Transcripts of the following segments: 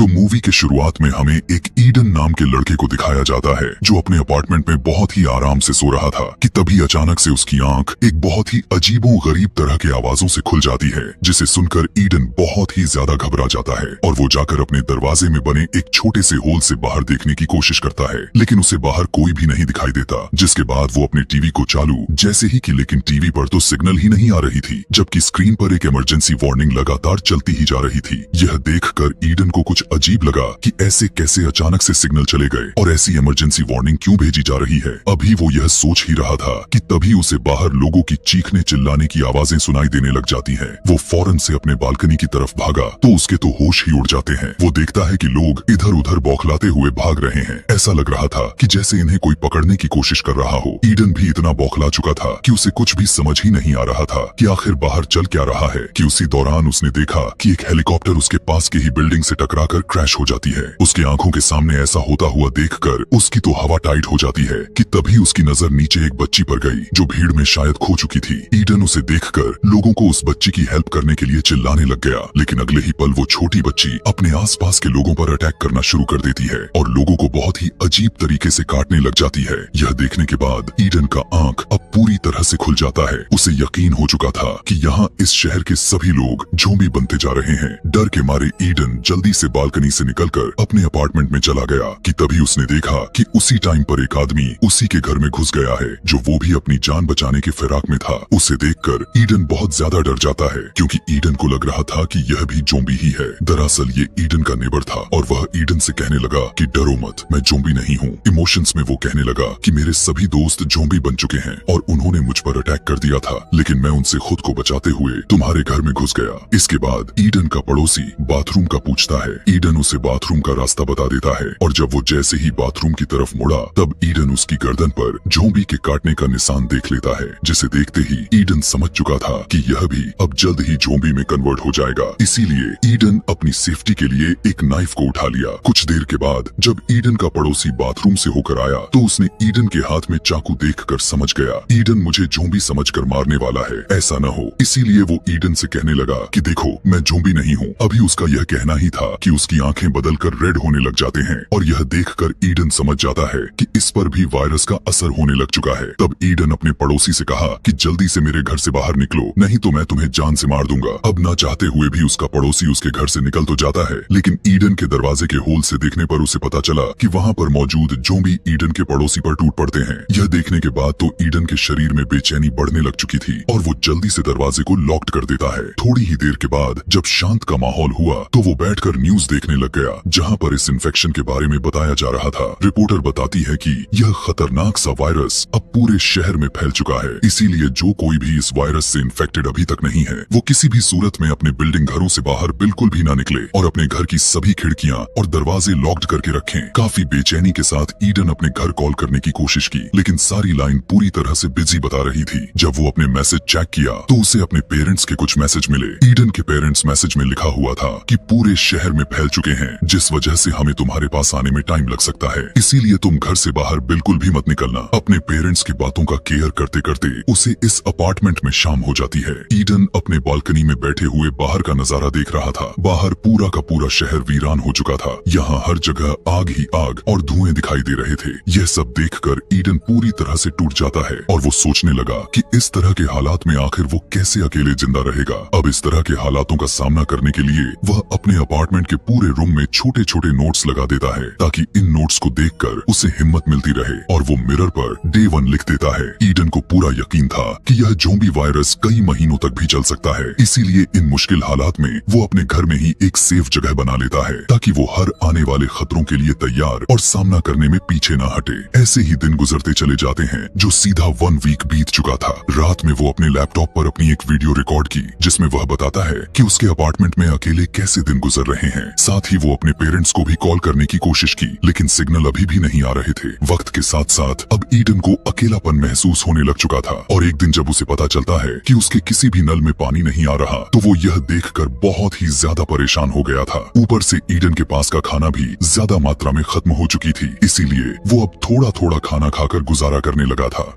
तो मूवी के शुरुआत में हमें एक ईडन नाम के लड़के को दिखाया जाता है जो अपने अपार्टमेंट में बहुत ही आराम से सो रहा था कि तभी अचानक से उसकी आंख एक बहुत ही अजीबो गरीब तरह के आवाजों से खुल जाती है, जिसे सुनकर ईडन बहुत ही ज्यादा घबरा जाता है और वो जाकर अपने दरवाजे में बने एक छोटे से होल से बाहर देखने की कोशिश करता है, लेकिन उसे बाहर कोई भी नहीं दिखाई देता। जिसके बाद वो अपने टीवी को चालू जैसे ही की, लेकिन टीवी पर तो सिग्नल ही नहीं आ रही थी, जबकि स्क्रीन पर एक इमरजेंसी वार्निंग लगातार चलती ही जा रही थी। यह देखकर ईडन को कुछ अजीब लगा कि ऐसे कैसे अचानक से सिग्नल चले गए और ऐसी इमरजेंसी वार्निंग क्यों भेजी जा रही है। अभी वो यह सोच ही रहा था कि तभी उसे बाहर लोगों की चीखने चिल्लाने की आवाजें सुनाई देने लग जाती हैं। वो फौरन से अपने बालकनी की तरफ भागा तो उसके तो होश ही उड़ जाते हैं। वो देखता है कि लोग इधर उधर बौखलाते हुए भाग रहे हैं। ऐसा लग रहा था कि जैसे इन्हें कोई पकड़ने की कोशिश कर रहा हो। ईडन भी इतना बौखला चुका था कि उसे कुछ भी समझ ही नहीं आ रहा था कि आखिर बाहर चल क्या रहा है कि उसी दौरान उसने देखा कि एक हेलीकॉप्टर उसके पास की ही बिल्डिंग से टकराकर क्रैश हो जाती है। उसकी आंखों के सामने ऐसा होता हुआ देखकर उसकी तो हवा टाइट हो जाती है कि तभी उसकी नजर नीचे एक बच्ची पर गई जो भीड़ में शायद खो चुकी थी। ईडन उसे देखकर लोगों को उस बच्ची की हेल्प करने के लिए चिल्लाने लग गया, लेकिन अगले ही पल वो छोटी बच्ची अपने आसपास के लोगों पर अटैक करना शुरू कर देती है और लोगों को बहुत ही अजीब तरीके से काटने लग जाती है। यह देखने के बाद ईडन का आंख अब पूरी तरह से खुल जाता है। उसे यकीन हो चुका था कि यहाँ इस शहर के सभी लोग ज़ॉम्बी बनते जा रहे हैं। डर के मारे ईडन जल्दी से बालकनी से निकलकर अपने अपार्टमेंट में चला गया कि तभी उसने देखा कि उसी टाइम पर एक आदमी उसी के घर में घुस गया है, जो वो भी अपनी जान बचाने के फिराक में था। उसे देखकर ईडन बहुत ज्यादा डर जाता है क्योंकि ईडन को लग रहा था कि यह भी ज़ॉम्बी ही है। दरअसल ये ईडन का नेबर था और वह ईडन से कहने लगा कि डरो मत, मैं ज़ॉम्बी नहीं हूँ। इमोशंस में वो कहने लगा कि मेरे सभी दोस्त ज़ॉम्बी बन चुके हैं और उन्होंने मुझ पर अटैक कर दिया था, लेकिन मैं उनसे खुद को बचाते हुए तुम्हारे घर में घुस गया। इसके बाद ईडन का पड़ोसी बाथरूम का पूछता है। ईडन उसे बाथरूम का रास्ता बता देता है और जब वो जैसे ही बाथरूम की तरफ मुड़ा तब ईडन उसकी गर्दन पर ज़ॉम्बी के काटने का निशान देख लेता है, जिसे देखते ही ईडन समझ चुका था कि यह भी अब जल्द ही ज़ॉम्बी में कन्वर्ट हो जाएगा। इसीलिए ईडन अपनी सेफ्टी के लिए एक नाइफ को उठा लिया। कुछ देर के बाद जब ईडन का पड़ोसी बाथरूम से होकर आया तो उसने ईडन के हाथ में चाकू देखकर समझ गया ईडन मुझे ज़ॉम्बी समझकर मारने वाला है, ऐसा न हो। इसीलिए वो ईडन से कहने लगा कि देखो मैं ज़ॉम्बी नहीं हूँ। अभी उसका यह कहना ही था कि उसकी आंखें बदलकर रेड होने लग जाते हैं और यह देखकर ईडन समझ जाता है कि इस पर भी वायरस का असर होने लग चुका है। तब ईडन अपने पड़ोसी से कहा कि जल्दी से मेरे घर से बाहर निकलो, नहीं तो मैं तुम्हें जान से मार दूंगा। अब न चाहते हुए भी उसका पड़ोसी उसके घर से निकल तो जाता है, लेकिन ईडन के दरवाजे के होल से देखने पर उसे पता चला कि वहाँ पर मौजूद ज़ॉम्बी ईडन के पड़ोसी पर टूट पड़ते हैं। यह देखने के बाद तो ईडन के शरीर में बेचैनी बढ़ने लग चुकी थी और वो जल्दी से दरवाजे को लॉक्ड कर देता है। थोड़ी ही देर के बाद जब शांत का माहौल हुआ तो वो बैठकर न्यूज देखने लग गया, जहाँ पर इस इन्फेक्शन के बारे में बताया जा रहा था। रिपोर्टर बताती है कि यह खतरनाक सा वायरस अब पूरे शहर में फैल चुका है, इसीलिए जो कोई भी इस वायरस से इन्फेक्टेड अभी तक नहीं है वो किसी भी सूरत में अपने बिल्डिंग घरों से बाहर बिल्कुल भी ना निकले और अपने घर की सभी खिड़कियां और दरवाजे लॉक्ड करके रखें। काफी बेचैनी के साथ ईडन अपने घर कॉल करने की कोशिश की, लेकिन सारी लाइन पूरी तरह से बिजी बता रही थी। जब वो अपने मैसेज चेक किया तो उसे अपने पेरेंट्स के कुछ मैसेज मिले। ईडन के पेरेंट्स मैसेज में लिखा हुआ था कि पूरे शहर में फैल चुके हैं, जिस वजह से हमें तुम्हारे पास आने में टाइम लग सकता है, इसीलिए तुम घर से बाहर बिल्कुल भी मत निकलना। अपने पेरेंट्स की बातों का केयर करते करते उसे इस अपार्टमेंट में शाम हो जाती है। ईडन अपने बालकनी में बैठे हुए बाहर का नजारा देख रहा था। बाहर पूरा का पूरा शहर वीरान हो चुका था। यहाँ हर जगह आग ही आग और धुएं दिखाई दे रहे थे। यह सब देखकर ईडन पूरी तरह से टूट जाता है और वो सोचने लगा कि इस तरह के हालात में आखिर वो कैसे अकेले जिंदा रहेगा। अब इस तरह के हालातों का सामना करने के लिए वह अपने अपार्टमेंट के पूरे रूम में छोटे छोटे नोट्स लगा देता है ताकि इन नोट्स को देखकर उसे हिम्मत मिलती रहे और वो मिरर पर Day 1 लिख देता है। ईडन को पूरा यकीन था कि यह ज़ॉम्बी वायरस कई महीनों तक भी चल सकता है, इसीलिए इन मुश्किल हालात में वो अपने घर में ही एक सेफ जगह बना लेता है ताकि वो हर आने वाले खतरों के लिए तैयार और सामना करने में पीछे न हटे। ऐसे ही दिन गुजरते चले जाते हैं जो सीधा 1 वीक बीत चुका था। रात में वो अपने लैपटॉप पर अपनी एक वीडियो रिकॉर्ड की जिसमें वह बताता है कि उसके अपार्टमेंट में अकेले कैसे दिन गुजर रहे हैं। साथ ही वो अपने पेरेंट्स को भी कॉल करने की कोशिश की, लेकिन सिग्नल अभी भी नहीं आ रहे थे। वक्त के साथ साथ अब ईडन को अकेलापन महसूस होने लग चुका था और एक दिन जब उसे पता चलता है कि उसके किसी भी नल में पानी नहीं आ रहा तो वो यह देखकर बहुत ही ज्यादा परेशान हो गया था। ऊपर से ईडन के पास का खाना भी ज्यादा मात्रा में खत्म हो चुकी थी, इसीलिए वो अब थोड़ा थोड़ा खाना खाकर गुजारा करने लगा था।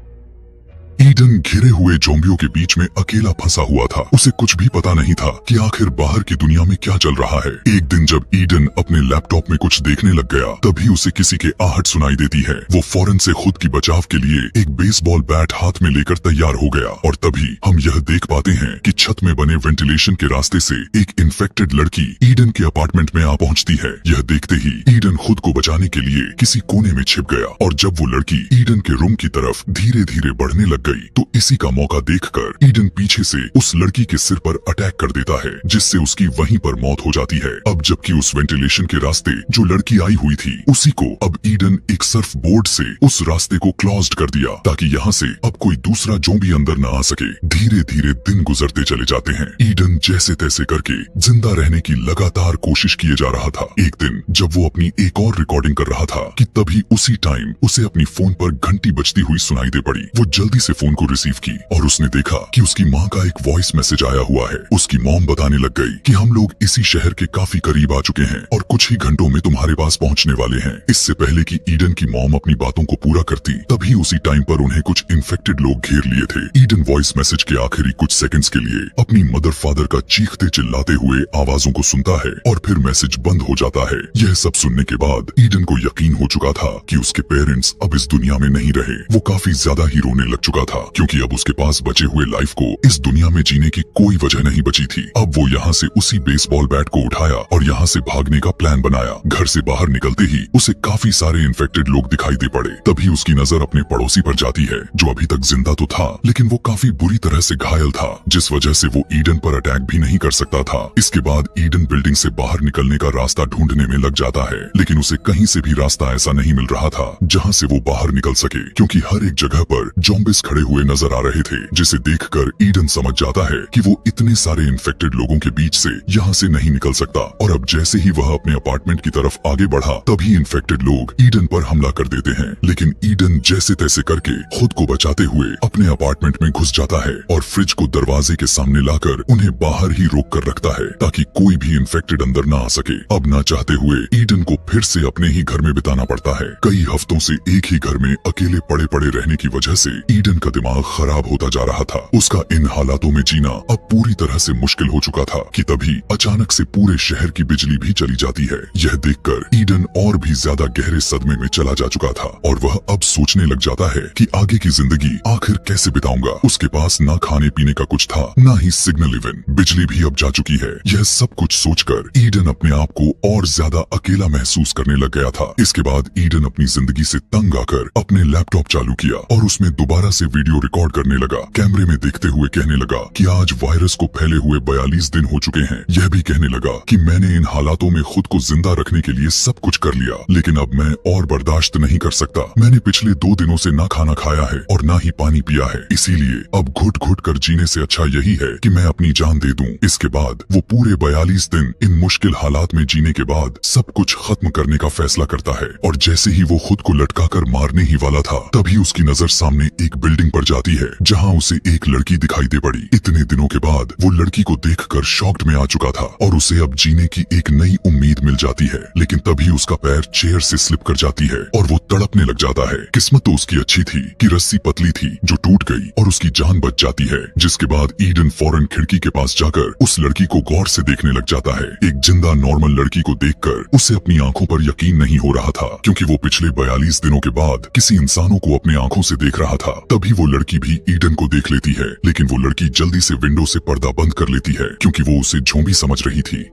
ईडन घिरे हुए ज़ॉम्बियों के बीच में अकेला फंसा हुआ था। उसे कुछ भी पता नहीं था कि आखिर बाहर की दुनिया में क्या चल रहा है। एक दिन जब ईडन अपने लैपटॉप में कुछ देखने लग गया, तभी उसे किसी के आहट सुनाई देती है। वो फौरन से खुद की बचाव के लिए एक बेसबॉल बैट हाथ में लेकर तैयार हो गया और तभी हम यह देख पाते हैं कि छत में बने वेंटिलेशन के रास्ते से एक इन्फेक्टेड लड़की ईडन के अपार्टमेंट में आ पहुंचती है। यह देखते ही ईडन खुद को बचाने के लिए किसी कोने में छिप गया और जब वो लड़की ईडन के रूम की तरफ धीरे धीरे बढ़ने लग गई तो इसी का मौका देखकर ईडन पीछे से उस लड़की के सिर पर अटैक कर देता है, जिससे उसकी वहीं पर मौत हो जाती है। अब जबकि उस वेंटिलेशन के रास्ते जो लड़की आई हुई थी उसी को अब ईडन एक सर्फ बोर्ड से उस रास्ते को क्लोज्ड कर दिया ताकि यहाँ से अब कोई दूसरा ज़ॉम्बी अंदर न आ सके। धीरे धीरे दिन गुजरते चले जाते हैं। ईडन जैसे तैसे करके जिंदा रहने की लगातार कोशिश किए जा रहा था। एक दिन जब वो अपनी एक और रिकॉर्डिंग कर रहा था कि तभी उसी टाइम उसे अपनी फोन पर घंटी बजती हुई सुनाई दे पड़ी। वो जल्दी से फोन को रिसीव की और उसने देखा कि उसकी माँ का एक वॉइस मैसेज आया हुआ है। उसकी मॉम बताने लग गई कि हम लोग इसी शहर के काफी करीब आ चुके हैं और कुछ ही घंटों में तुम्हारे पास पहुंचने वाले हैं। इससे पहले कि ईडन की मॉम अपनी बातों को पूरा करती तभी उसी टाइम पर उन्हें कुछ इन्फेक्टेड लोग घेर लिए थे। ईडन वॉइस मैसेज के आखिरी कुछ सेकंड्स के लिए अपनी मदर फादर का चीखते चिल्लाते हुए आवाजों को सुनता है और फिर मैसेज बंद हो जाता है। यह सब सुनने के बाद ईडन को यकीन हो चुका था कि उसके पेरेंट्स अब इस दुनिया में नहीं रहे। वो काफी ज्यादा ही रोने लग चुका था क्योंकि अब उसके पास बचे हुए लाइफ को इस दुनिया में जीने की कोई वजह नहीं बची थी। अब वो यहाँ से उसी बेसबॉल बैट को उठाया और यहाँ से भागने का प्लान बनाया। घर से बाहर निकलते ही उसे काफी सारे इन्फेक्टेड लोग दिखाई दे पड़े। तभी उसकी नजर अपने पड़ोसी पर जाती है जो अभी तक जिंदा तो था लेकिन वो काफी बुरी तरह से घायल था, जिस वजह से वो ईडन पर अटैक भी नहीं कर सकता था। इसके बाद ईडन बिल्डिंग से बाहर निकलने का रास्ता ढूंढने में लग जाता है लेकिन उसे कहीं से भी रास्ता ऐसा नहीं मिल रहा था जहाँ से वो बाहर निकल सके, क्योंकि हर एक जगह पर ज़ॉम्बीज़ खड़े हुए नजर आ रहे थे, जिसे देखकर ईडन समझ जाता है कि वो इतने सारे इन्फेक्टेड लोगों के बीच से यहाँ से नहीं निकल सकता। और अब जैसे ही वह अपने अपार्टमेंट की तरफ आगे बढ़ा तभी इन्फेक्टेड लोग ईडन पर हमला कर देते हैं, लेकिन ईडन जैसे तैसे करके खुद को बचाते हुए अपने अपार्टमेंट में घुस जाता है और फ्रिज को दरवाजे के सामने लाकर उन्हें बाहर ही रोक कर रखता है ताकि कोई भी इन्फेक्टेड अंदर न आ सके। अब ना चाहते हुए ईडन को फिर से अपने ही घर में बिताना पड़ता है। कई हफ्तों से एक ही घर में अकेले पड़े पड़े रहने की वजह से ईडन का दिमाग खराब होता जा रहा था। उसका इन हालातों में जीना अब पूरी तरह से मुश्किल हो चुका था कि तभी अचानक से पूरे शहर की बिजली भी चली जाती है। यह देखकर ईडन और भी ज्यादा गहरे सदमे में चला जा चुका था और वह अब सोचने लग जाता है कि आगे की जिंदगी आखिर कैसे बिताऊंगा। उसके पास ना खाने पीने का कुछ था, ना ही सिग्नल इवन, बिजली भी अब जा चुकी है। यह सब कुछ सोचकर ईडन अपने आप को और ज्यादा अकेला महसूस करने लग गया था। इसके बाद ईडन अपनी जिंदगी से तंग आकर अपने लैपटॉप चालू किया और उसमें दोबारा से वीडियो रिकॉर्ड करने लगा। कैमरे में देखते हुए कहने लगा कि आज वायरस को फैले हुए 42 दिन हो चुके हैं। यह भी कहने लगा कि मैंने इन हालातों में खुद को जिंदा रखने के लिए सब कुछ कर लिया, लेकिन अब मैं और बर्दाश्त नहीं कर सकता। मैंने पिछले 2 दिनों से ना खाना खाया है और ना ही पानी पिया है, इसीलिए अब घुट घुट कर जीने से अच्छा यही है कि मैं अपनी जान दे दूं। इसके बाद वो पूरे 42 दिन इन मुश्किल हालात में जीने के बाद सब कुछ खत्म करने का फैसला करता है और जैसे ही वो खुद को लटकाकर मारने ही वाला था तभी उसकी नजर सामने एक बिल्डिंग पर जाती है जहां उसे एक लड़की दिखाई दे पड़ी। इतने दिनों के बाद वो लड़की को देखकर शॉक्ड में आ चुका था और उसे अब जीने की एक नई उम्मीद मिल जाती है, लेकिन तभी उसका पैर चेयर से स्लिप कर जाती है और वो तड़पने लग जाता है। किस्मत तो उसकी अच्छी थी कि रस्सी पतली थी जो टूट गई और उसकी जान बच जाती है। जिसके बाद ईडन फौरन खिड़की के पास जाकर उस लड़की को गौर से देखने लग जाता है। एक जिंदा नॉर्मल लड़की को देखकर उसे अपनी आंखों पर यकीन नहीं हो रहा था क्योंकि वो पिछले 42 दिनों के बाद किसी इंसानों को अपनी आंखों से देख रहा था। तभी वो लड़की भी ईडन को देख लेती है, लेकिन वो लड़की जल्दी से विंडो से पर्दा बंद कर लेती है क्योंकि वो उसे ज़ॉम्बी समझ रही थी।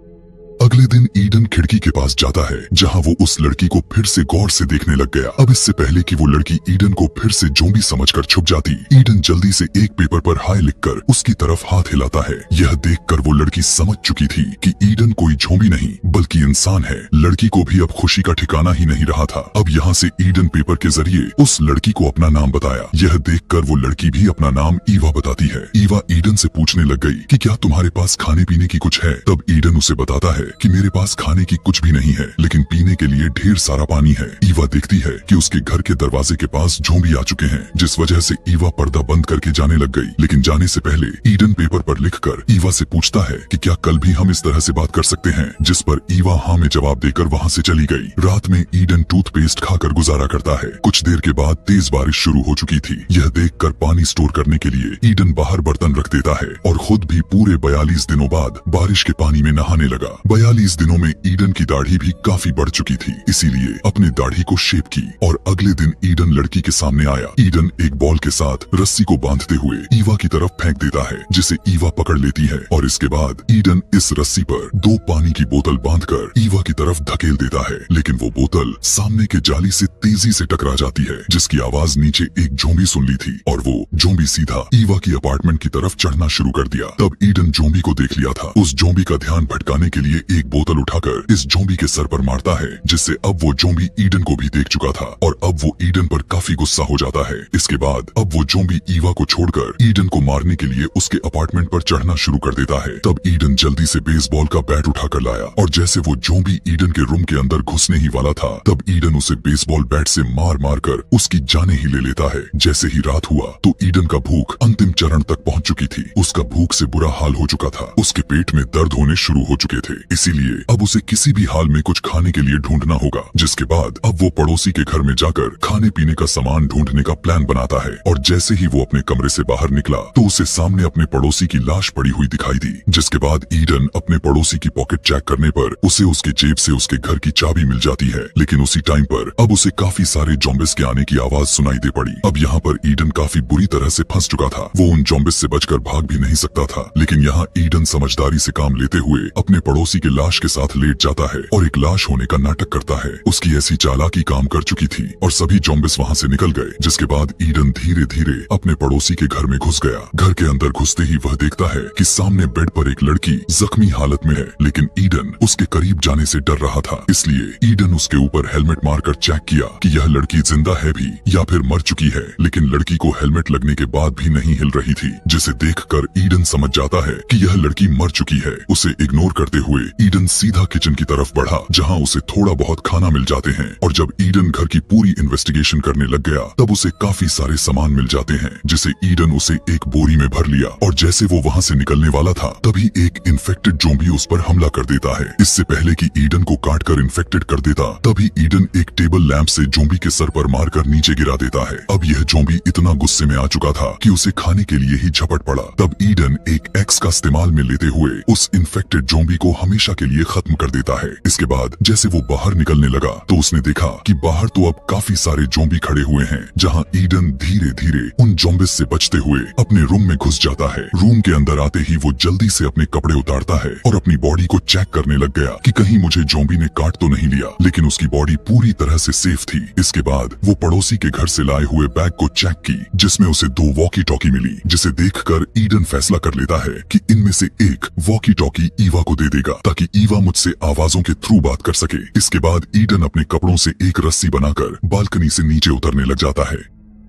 अगले दिन ईडन खिड़की के पास जाता है जहां वो उस लड़की को फिर से गौर से देखने लग गया। अब इससे पहले कि वो लड़की ईडन को फिर से ज़ॉम्बी समझकर छुप जाती, ईडन जल्दी से एक पेपर पर हाय लिखकर उसकी तरफ हाथ हिलाता है। यह देखकर वो लड़की समझ चुकी थी कि ईडन कोई ज़ॉम्बी नहीं बल्कि इंसान है। लड़की को भी अब खुशी का ठिकाना ही नहीं रहा था। अब यहाँ से ईडन पेपर के जरिए उस लड़की को अपना नाम बताया। यह देखकर वो लड़की भी अपना नाम ईवा बताती है। ईवा ईडन से पूछने लग गई कि क्या तुम्हारे पास खाने पीने की कुछ है? तब ईडन उसे बताता है कि मेरे पास खाने की कुछ भी नहीं है, लेकिन पीने के लिए ढेर सारा पानी है। ईवा देखती है कि उसके घर के दरवाजे के पास ज़ॉम्बी आ चुके हैं, जिस वजह से ईवा पर्दा बंद करके जाने लग गई। लेकिन जाने से पहले ईडन पेपर पर लिखकर ईवा से पूछता है कि क्या कल भी हम इस तरह से बात कर सकते हैं, जिस पर ईवा हाँ में जवाब देकर वहाँ से चली गई। रात में ईडन टूथपेस्ट खाकर गुजारा करता है। कुछ देर के बाद तेज बारिश शुरू हो चुकी थी। यह देखकर पानी स्टोर करने के लिए ईडन बाहर बर्तन रख देता है और खुद भी पूरे 42 दिनों बाद बारिश के पानी में नहाने लगा। 42 दिनों में ईडन की दाढ़ी भी काफी बढ़ चुकी थी, इसीलिए अपने दाढ़ी को शेप की और अगले दिन ईडन लड़की के सामने आया। ईडन एक बॉल के साथ रस्सी को बांधते हुए ईवा की तरफ फेंक देता है, जिसे ईवा पकड़ लेती है और इसके बाद ईडन इस रस्सी पर 2 पानी की बोतल बांधकर ईवा की तरफ धकेल देता है। लेकिन वो बोतल सामने के जाली से तेजी से टकरा जाती है, जिसकी आवाज नीचे एक ज़ॉम्बी सुन ली थी और वो ज़ॉम्बी सीधा ईवा की अपार्टमेंट की तरफ चढ़ना शुरू कर दिया। तब ईडन ज़ॉम्बी को देख लिया था। उस ज़ॉम्बी का ध्यान भटकाने के लिए एक बोतल उठाकर इस ज़ॉम्बी के सर पर मारता है, जिससे अब वो ज़ॉम्बी ईडन को भी देख चुका था और अब वो ईडन पर काफी गुस्सा हो जाता है। इसके बाद अब वो ज़ॉम्बी ईवा को छोड़कर ईडन को मारने के लिए उसके अपार्टमेंट पर चढ़ना शुरू कर देता है। तब ईडन जल्दी से बेसबॉल का बैट उठाकर लाया और जैसे वो ज़ॉम्बी ईडन के रूम के अंदर घुसने ही वाला था, तब ईडन उसे बेसबॉल बैट से मार मार कर उसकी जाने ही ले लेता है। जैसे ही रात हुआ तो ईडन का भूख अंतिम चरण तक पहुंच चुकी थी। उसका भूख से बुरा हाल हो चुका था। उसके पेट में दर्द होने शुरू हो चुके थे, इसीलिए अब उसे किसी भी हाल में कुछ खाने के लिए ढूंढना होगा। जिसके बाद अब वो पड़ोसी के घर में जाकर खाने पीने का सामान ढूंढने का प्लान बनाता है और जैसे ही वो अपने कमरे से बाहर निकला तो उसे सामने अपने पड़ोसी की लाश पड़ी हुई दिखाई दी। जिसके बाद ईडन अपने पड़ोसी की पॉकेट चेक करने पर उसे उसके जेब से उसके घर की चाबी मिल जाती है। लेकिन उसी टाइम पर अब उसे काफी सारे ज़ॉम्बिस के आने की आवाज सुनाई दे पड़ी। अब यहाँ पर ईडन काफी बुरी तरह से फंस चुका था। वो उन ज़ॉम्बिस से बचकर भाग भी नहीं सकता था। लेकिन यहाँ ईडन समझदारी से काम लेते हुए अपने पड़ोसी के लाश के साथ लेट जाता है और एक लाश होने का नाटक करता है। उसकी ऐसी चालाकी काम कर चुकी थी और सभी ज़ॉम्बिस वहाँ से निकल गए। जिसके बाद ईडन धीरे धीरे अपने पड़ोसी के घर में घुस गया। घर के अंदर घुसते ही वह देखता है कि सामने बेड पर एक लड़की जख्मी हालत में है, लेकिन ईडन उसके करीब जाने से डर रहा था। इसलिए ईडन उसके ऊपर हेलमेट मारकर चेक किया कि यह लड़की जिंदा है भी या फिर मर चुकी है। लेकिन लड़की को हेलमेट लगने के बाद भी नहीं हिल रही थी, जिसे देखकर ईडन समझ जाता है कि यह लड़की मर चुकी है। उसे इग्नोर करते हुए ईडन सीधा किचन की तरफ बढ़ा, जहाँ उसे थोड़ा बहुत खाना मिल जाते हैं। और जब ईडन घर की पूरी इन्वेस्टिगेशन करने लग गया तब उसे काफी सारे सामान मिल जाते हैं, जिसे ईडन उसे एक बोरी में भर लिया। और जैसे वो वहाँ से निकलने वाला था तभी एक इन्फेक्टेड ज़ॉम्बी उस पर हमला कर देता है। इससे पहले कि ईडन को काट कर इन्फेक्टेड कर देता तभी ईडन एक टेबल लैंप से ज़ॉम्बी के सर पर मारकर नीचे गिरा देता है। अब यह ज़ॉम्बी इतना गुस्से में आ चुका था कि उसे खाने के लिए ही झपट पड़ा। तब ईडन एक एक्स का इस्तेमाल में लेते हुए उस इन्फेक्टेड ज़ॉम्बी को हमेशा के लिए खत्म कर देता है। इसके बाद जैसे वो बाहर निकलने लगा तो उसने देखा कि बाहर तो अब काफी सारे ज़ॉम्बी खड़े हुए हैं, जहाँ ईडन धीरे धीरे उन ज़ॉम्बिस से बचते हुए अपने रूम में घुस जाता है। रूम के अंदर आते ही वो जल्दी से अपने कपड़े उतारता है और अपनी बॉडी को चेक करने लग गया कि कहीं मुझे ज़ॉम्बी ने काट तो नहीं लिया, लेकिन उसकी बॉडी पूरी तरह से सेफ थी। इसके बाद वो पड़ोसी के घर से लाए हुए बैग को चेक की, जिसमें उसे 2 वॉकी टॉकी मिली, जिसे देखकर ईडन फैसला कर लेता है कि इनमें से एक वॉकी टॉकी ईवा को दे देगा ताकि ईवा मुझसे आवाजों के थ्रू बात कर सके। इसके बाद ईडन अपने कपड़ों से एक रस्सी बनाकर बालकनी से नीचे उतरने लग जाता है।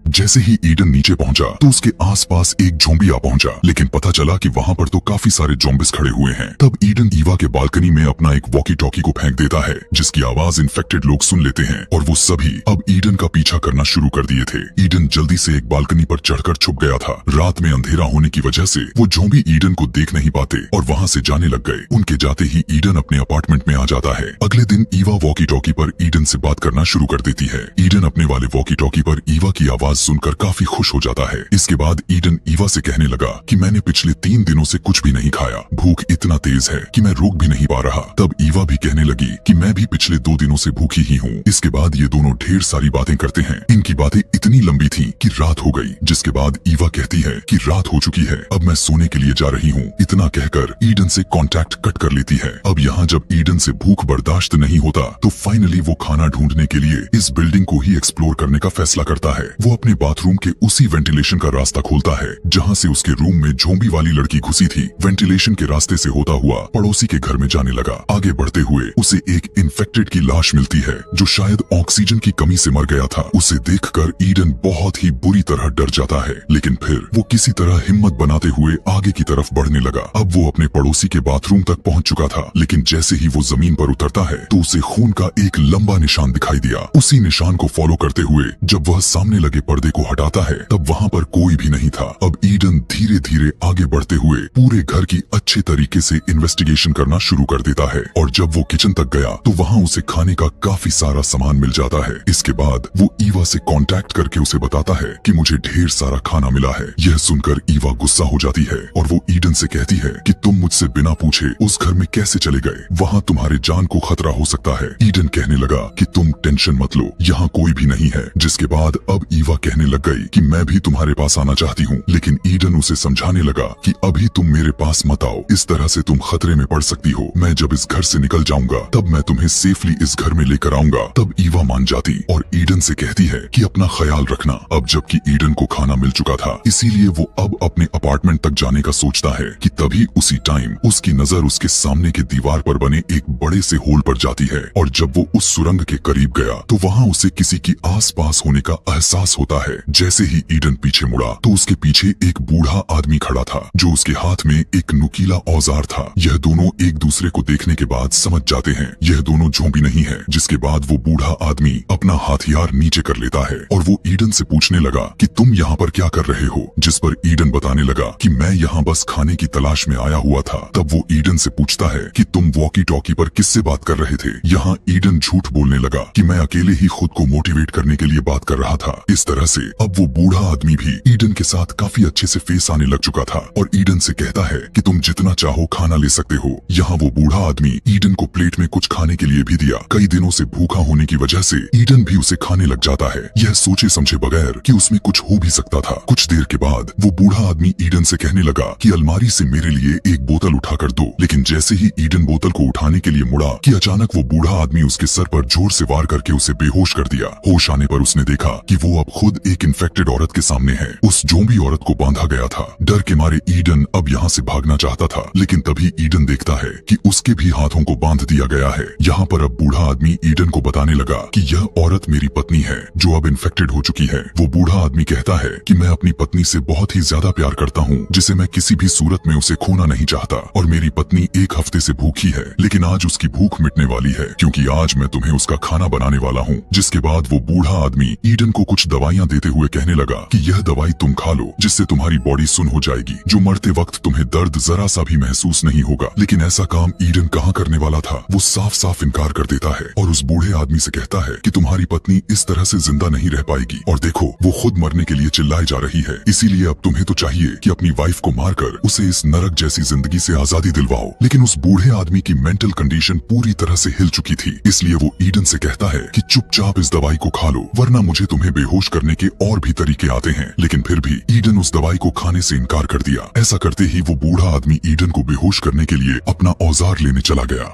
जैसे ही ईडन नीचे पहुंचा तो उसके आसपास एक ज़ॉम्बी आ पहुंचा, लेकिन पता चला कि वहां पर तो काफी सारे ज़ॉम्बिस खड़े हुए हैं। तब ईडन ईवा के बालकनी में अपना एक वॉकी टॉकी को फेंक देता है, जिसकी आवाज इन्फेक्टेड लोग सुन लेते हैं और वो सभी अब ईडन का पीछा करना शुरू कर दिए थे। ईडन जल्दी से एक बालकनी पर चढ़कर छुप गया था। रात में अंधेरा होने की वजह से वो ज़ॉम्बी ईडन को देख नहीं पाते और वहाँ से जाने लग गए। उनके जाते ही ईडन अपने अपार्टमेंट में आ जाता है। अगले दिन ईवा वॉकी टॉकी पर ईडन से बात करना शुरू कर देती है। ईडन अपने वाले वॉकी टॉकी पर ईवा की आवाज सुनकर काफी खुश हो जाता है। इसके बाद ईडन ईवा से कहने लगा कि मैंने पिछले 3 दिनों से कुछ भी नहीं खाया, भूख इतना तेज है कि मैं रोक भी नहीं पा रहा। तब ईवा भी कहने लगी कि मैं भी पिछले 2 दिनों से भूखी ही हूँ। इसके बाद ये दोनों ढेर सारी बातें करते हैं। इनकी बातें इतनी लंबी थी कि रात हो गई, जिसके बाद ईवा कहती है कि रात हो चुकी है, अब मैं सोने के लिए जा रही हूँ। इतना कहकर ईडन से कांटेक्ट कट कर लेती है। अब यहाँ जब ईडन से भूख बर्दाश्त नहीं होता तो फाइनली वो खाना ढूंढने के लिए इस बिल्डिंग को ही एक्सप्लोर करने का फैसला करता है। वो अपने बाथरूम के उसी वेंटिलेशन का रास्ता खोलता है जहाँ से उसके रूम में झोंबी वाली लड़की घुसी थी। वेंटिलेशन के रास्ते से होता हुआ पड़ोसी के घर में जाने लगा। आगे बढ़ते हुए उसे एक इन्फेक्टेड की लाश मिलती है जो शायद ऑक्सीजन की कमी से मर गया था। उसे देखकर ईडन बहुत ही बुरी तरह डर जाता है, लेकिन फिर वो किसी तरह हिम्मत बनाते हुए आगे की तरफ बढ़ने लगा। अब वो अपने पड़ोसी के बाथरूम तक पहुंच चुका था, लेकिन जैसे ही वो जमीन पर उतरता है तो उसे खून का एक लंबा निशान दिखाई दिया। उसी निशान को फॉलो करते हुए जब वह सामने लगे पर्दे को हटाता है तब वहाँ पर कोई भी नहीं था। अब ईडन धीरे धीरे आगे बढ़ते हुए पूरे घर की अच्छे तरीके से इन्वेस्टिगेशन करना शुरू कर देता है और जब वो किचन तक गया तो वहाँ उसे खाने का काफी सारा सामान मिल जाता है। इसके बाद वो ईवा से कांटेक्ट करके उसे बताता है कि मुझे ढेर सारा खाना मिला है। यह सुनकर ईवा गुस्सा हो जाती है और वो ईडन से कहती है कि तुम मुझसे बिना पूछे उस घर में कैसे चले गए, वहाँ तुम्हारे जान को खतरा हो सकता है। ईडन कहने लगा कि तुम टेंशन मत लो, यहाँ कोई भी नहीं है। जिसके बाद अब ईवा कहने लग गई कि मैं भी तुम्हारे पास आना चाहती हूँ, लेकिन ईडन उसे समझाने लगा कि अभी तुम मेरे पास मत आओ, इस तरह से तुम खतरे में पड़ सकती हो। मैं जब इस घर से निकल जाऊंगा तब मैं तुम्हें सेफली इस घर में लेकर आऊंगा। तब ईवा मान जाती और ईडन से कहती है कि अपना ख्याल रखना। अब जबकि ईडन को खाना मिल चुका था इसीलिए वो अब अपने अपार्टमेंट तक जाने का सोचता है कि तभी उसी टाइम उसकी नजर उसके सामने के दीवार पर बने एक बड़े से होल पर जाती है और जब वो उस सुरंग के करीब गया तो वहाँ उसे किसी की आसपास होने का एहसास होता है। जैसे ही ईडन पीछे मुड़ा तो उसके पीछे एक बूढ़ा आदमी खड़ा था जो उसके हाथ में एक नुकीला औजार था। यह दोनों एक दूसरे को देखने के बाद समझ जाते हैं यह दोनों जोंबी नहीं है। जिसके बाद वो बूढ़ा आदमी अपना हथियार नीचे कर लेता है और वो ईडन से पूछने लगा कि तुम यहाँ पर क्या कर रहे हो, जिस पर ईडन बताने लगा कि मैं यहाँ बस खाने की तलाश में आया हुआ था। तब वो ईडन से पूछता है कि तुम वॉकी टॉकी पर किससे बात कर रहे थे। यहाँ ईडन झूठ बोलने लगा कि मैं अकेले ही खुद को मोटिवेट करने के लिए बात कर रहा था। इस तरह से अब वो बूढ़ा आदमी भी ईडन के साथ काफी अच्छे से फेस आने लग चुका था और ईडन से कहता है कि तुम जितना चाहो खाना ले सकते हो। यहाँ वो बूढ़ा आदमी ईडन को प्लेट में कुछ खाने के लिए भी दिया। कई दिनों से भूखा होने की वजह से ईडन भी उसे खाने लग जाता है, यह सोचे समझे बगैर कि उसमें कुछ हो भी सकता था। कुछ देर के बाद वो बूढ़ा आदमी ईडन से कहने लगा कि अलमारी से मेरे लिए एक बोतल उठा कर दो। लेकिन जैसे ही ईडन बोतल को उठाने के लिए मुड़ा कि अचानक वो बूढ़ा आदमी उसके सर पर जोर से वार करके उसे बेहोश कर दिया। होश आने पर उसने देखा कि वो अब खुद एक इन्फेक्टेड औरत के सामने है। उस जोंबी औरत को बांधा गया था। डर के मारे ईडन अब यहाँ से भागना चाहता था, लेकिन तभी ईडन देखता है कि उसके भी हाथों को बांध दिया गया है। यहाँ पर अब बूढ़ा आदमी ईडन को बताने लगा कि यह औरत मेरी पत्नी है जो अब इन्फेक्टेड हो चुकी है। वो बूढ़ा आदमी कहता है कि मैं अपनी पत्नी से बहुत ही ज्यादा प्यार करता हूँ, जिसे मैं किसी भी सूरत में उसे खोना नहीं चाहता और मेरी पत्नी एक हफ्ते से भूखी है, लेकिन आज उसकी भूख मिटने वाली है क्योंकि आज मैं तुम्हें उसका खाना बनाने वाला हूँ। जिसके बाद वो बूढ़ा आदमी ईडन को कुछ दवाइयाँ देते हुए कहने लगा कि यह दवाई तुम खा लो जिससे तुम्हारी बॉडी सुन हो जाएगी, जो मरते वक्त तुम्हें दर्द जरा सा भी महसूस नहीं होगा। लेकिन ऐसा काम ईडन कहाँ करने वाला था। वो साफ साफ इनकार कर देता है और उस बूढ़े आदमी से कहता है कि तुम्हारी पत्नी इस तरह से जिंदा नहीं रह पाएगी और देखो वो खुद मरने के लिए चिल्लाई जा रही है, इसीलिए अब तुम्हें तो चाहिए कि अपनी वाइफ को मारकर उसे इस नरक जैसी जिंदगी से आजादी दिलवाओ। लेकिन उस बूढ़े आदमी की मेंटल कंडीशन पूरी तरह से हिल चुकी थी, इसलिए वो ईडन से कहता है कि चुपचाप इस दवाई को खा लो वरना मुझे तुम्हें बेहोश करने के और भी तरीके आते हैं। लेकिन फिर भी ईडन उस दवाई को खाने से इनकार कर दिया। ऐसा करते ही वो बूढ़ा आदमी ईडन को बेहोश करने के लिए अपना औजार लेने चला गया।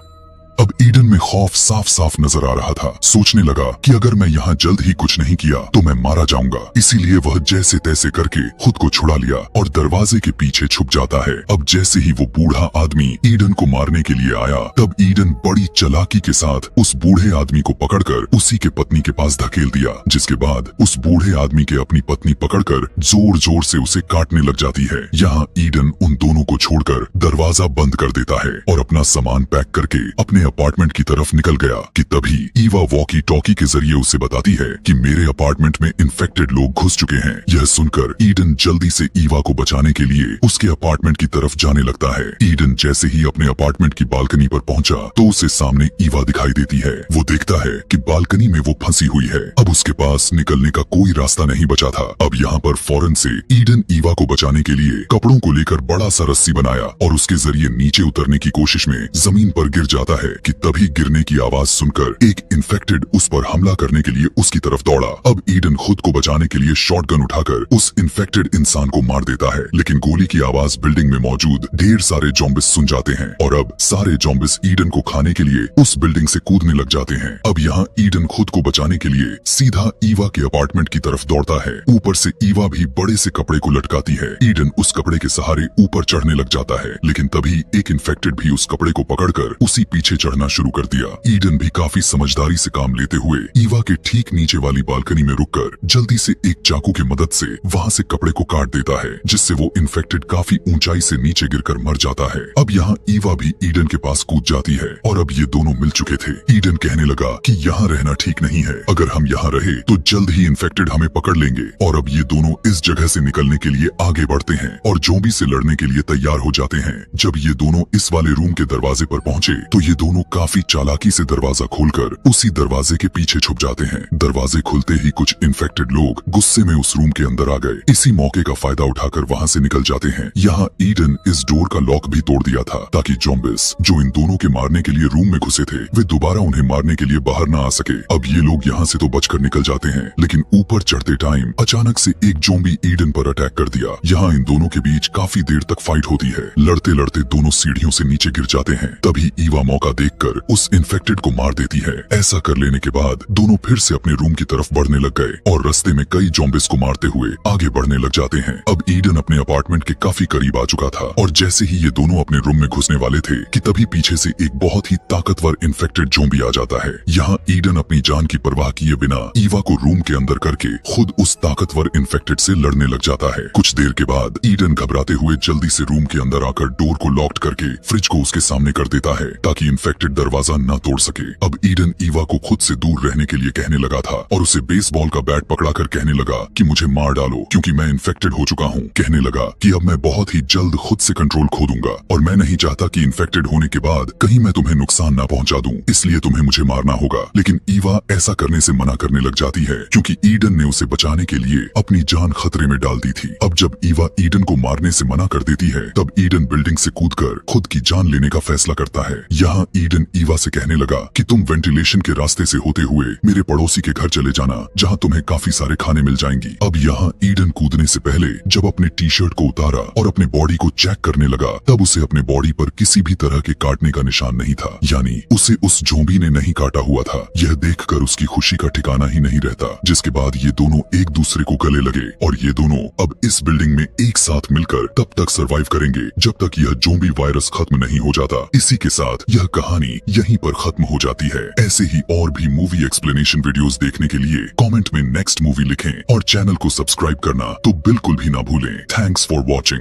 अब ईडन में खौफ साफ साफ नजर आ रहा था। सोचने लगा कि अगर मैं यहाँ जल्द ही कुछ नहीं किया तो मैं मारा जाऊंगा, इसीलिए वह जैसे तैसे करके खुद को छुड़ा लिया और दरवाजे के पीछे छुप जाता है। अब जैसे ही वो बूढ़ा आदमी ईडन को मारने के लिए आया तब ईडन बड़ी चालाकी के साथ उस बूढ़े आदमी को पकड़कर उसी के पत्नी के पास धकेल दिया। जिसके बाद उस बूढ़े आदमी के अपनी पत्नी पकड़कर जोर जोर से उसे काटने लग जाती है। यहाँ ईडन उन दोनों को छोड़कर दरवाजा बंद कर देता है और अपना सामान पैक करके अपने अपार्टमेंट की तरफ निकल गया कि तभी ईवा वॉकी टॉकी के जरिए उसे बताती है कि मेरे अपार्टमेंट में इन्फेक्टेड लोग घुस चुके हैं। यह सुनकर ईडन जल्दी से ईवा को बचाने के लिए उसके अपार्टमेंट की तरफ जाने लगता है। ईडन जैसे ही अपने अपार्टमेंट की बालकनी पर पहुंचा तो उसे सामने ईवा दिखाई देती है। वो देखता है कि बालकनी में वो फंसी हुई है। अब उसके पास निकलने का कोई रास्ता नहीं बचा था। अब यहाँ पर फौरन से ईडन ईवा को बचाने के लिए कपड़ों को लेकर बड़ा सा रस्सी बनाया और उसके जरिए नीचे उतरने की कोशिश में जमीन पर गिर जाता है। कि तभी गिरने की आवाज सुनकर एक इन्फेक्टेड उस पर हमला करने के लिए उसकी तरफ दौड़ा। अब ईडन खुद को बचाने के लिए शॉटगन उठाकर उस इन्फेक्टेड इंसान को मार देता है, लेकिन गोली की आवाज बिल्डिंग में मौजूद ढेर सारे ज़ॉम्बिस सुन जाते हैं और अब सारे ज़ॉम्बिस ईडन को खाने के लिए उस बिल्डिंग से कूदने लग जाते हैं। अब यहाँ ईडन खुद को बचाने के लिए सीधा ईवा के अपार्टमेंट की तरफ दौड़ता है। ऊपर से ईवा भी बड़े से कपड़े को लटकाती है। ईडन उस कपड़े के सहारे ऊपर चढ़ने लग जाता है, लेकिन तभी एक इन्फेक्टेड भी उस कपड़े को पकड़कर उसी पीछे चढ़ना शुरू कर दिया। ईडन भी काफी समझदारी से काम लेते हुए ईवा के ठीक नीचे वाली बालकनी में रुककर जल्दी से एक चाकू की मदद से वहाँ से कपड़े को काट देता है, जिससे वो इन्फेक्टेड काफी ऊंचाई से नीचे गिरकर मर जाता है। अब यहाँ ईवा भी ईडन के पास कूद जाती है और अब ये दोनों मिल चुके थे। ईडन कहने लगा कि यहाँ रहना ठीक नहीं है, अगर हम यहाँ रहे तो जल्द ही इन्फेक्टेड हमें पकड़ लेंगे। और अब ये दोनों इस जगह से निकलने के लिए आगे बढ़ते हैं और ज़ॉम्बी से लड़ने के लिए तैयार हो जाते हैं। जब ये दोनों इस वाले रूम के दरवाजे पर पहुँचे तो ये दोनों काफी चालाकी से दरवाजा खोलकर उसी दरवाजे के पीछे छुप जाते हैं। दरवाजे खुलते ही कुछ इन्फेक्टेड लोग गुस्से में उस रूम के अंदर आ गए। इसी मौके का फायदा उठाकर वहाँ से निकल जाते हैं। यहाँ ईडन इस डोर का लॉक भी तोड़ दिया था ताकि ज़ॉम्बिस जो इन दोनों के मारने के लिए रूम में घुसे थे वे दोबारा उन्हें मारने के लिए बाहर न आ सके। अब ये लोग यहाँ से तो बचकर निकल जाते हैं, लेकिन ऊपर चढ़ते टाइम अचानक से एक ज़ॉम्बी ईडन पर अटैक कर दिया। यहाँ इन दोनों के बीच काफी देर तक फाइट होती है। लड़ते लड़ते दोनों सीढ़ियों से नीचे गिर जाते हैं। तभी ईवा मौका देखकर उस इन्फेक्टेड को मार देती है। ऐसा कर लेने के बाद दोनों फिर से अपने रूम की तरफ बढ़ने लग गए और रास्ते में कई ज़ॉम्बिस को मारते हुए आगे बढ़ने लग जाते हैं। अब ईडन अपने अपार्टमेंट के काफी करीब आ चुका था और जैसे ही ये दोनों अपने रूम में घुसने वाले थे कि तभी पीछे से एक बहुत ही ताकतवर इन्फेक्टेड ज़ॉम्बी आ जाता है। यहाँ ईडन अपनी जान की परवाह किए बिना ईवा को रूम के अंदर करके खुद उस ताकतवर इन्फेक्टेड से लड़ने लग जाता है। कुछ देर के बाद ईडन घबराते हुए जल्दी से रूम के अंदर आकर डोर को लॉक करके फ्रिज को उसके सामने कर देता है ताकि इन्फेक्टेड दरवाजा न तोड़ सके। अब ईडन ईवा को खुद से दूर रहने के लिए कहने लगा था और उसे बेसबॉल का बैट पकड़ाकर कहने लगा कि मुझे मार डालो क्योंकि मैं इन्फेक्टेड हो चुका हूँ। कहने लगा कि अब मैं बहुत ही जल्द खुद से कंट्रोल खो दूंगा और मैं नहीं चाहता कि इन्फेक्टेड होने के बाद कहीं मैं तुम्हें नुकसान न पहुंचा दूं, इसलिए तुम्हें मुझे मारना होगा। लेकिन ईवा ऐसा करने से मना करने लग जाती है क्योंकि ईडन ने उसे बचाने के लिए अपनी जान खतरे में डाल दी थी। अब जब ईवा ईडन को मारने से मना कर देती है तब ईडन बिल्डिंग से कूदकर खुद की जान लेने का फैसला करता है। यहाँ ईडन ईवा से कहने लगा कि तुम वेंटिलेशन के रास्ते से होते हुए मेरे पड़ोसी के घर चले जाना जहाँ तुम्हें काफी सारे खाने मिल जाएंगी। अब यहाँ ईडन कूदने से पहले जब अपने टी शर्ट को उतारा और अपने बॉडी को चेक करने लगा तब उसे अपने बॉडी पर किसी भी तरह के काटने का निशान नहीं था, यानी उसे उस ज़ॉम्बी ने नहीं काटा हुआ था। यह देखकर उसकी खुशी का ठिकाना ही नहीं रहता, जिसके बाद ये दोनों एक दूसरे को गले लगे और ये दोनों अब इस बिल्डिंग में एक साथ मिलकर तब तक सरवाइव करेंगे जब तक यह ज़ॉम्बी वायरस खत्म नहीं हो जाता। इसी के साथ यह कहानी यहीं पर खत्म हो जाती है। ऐसे ही और भी मूवी एक्सप्लेनेशन वीडियोस देखने के लिए कमेंट में नेक्स्ट मूवी लिखें और चैनल को सब्सक्राइब करना तो बिल्कुल भी ना भूलें। Thanks for watching.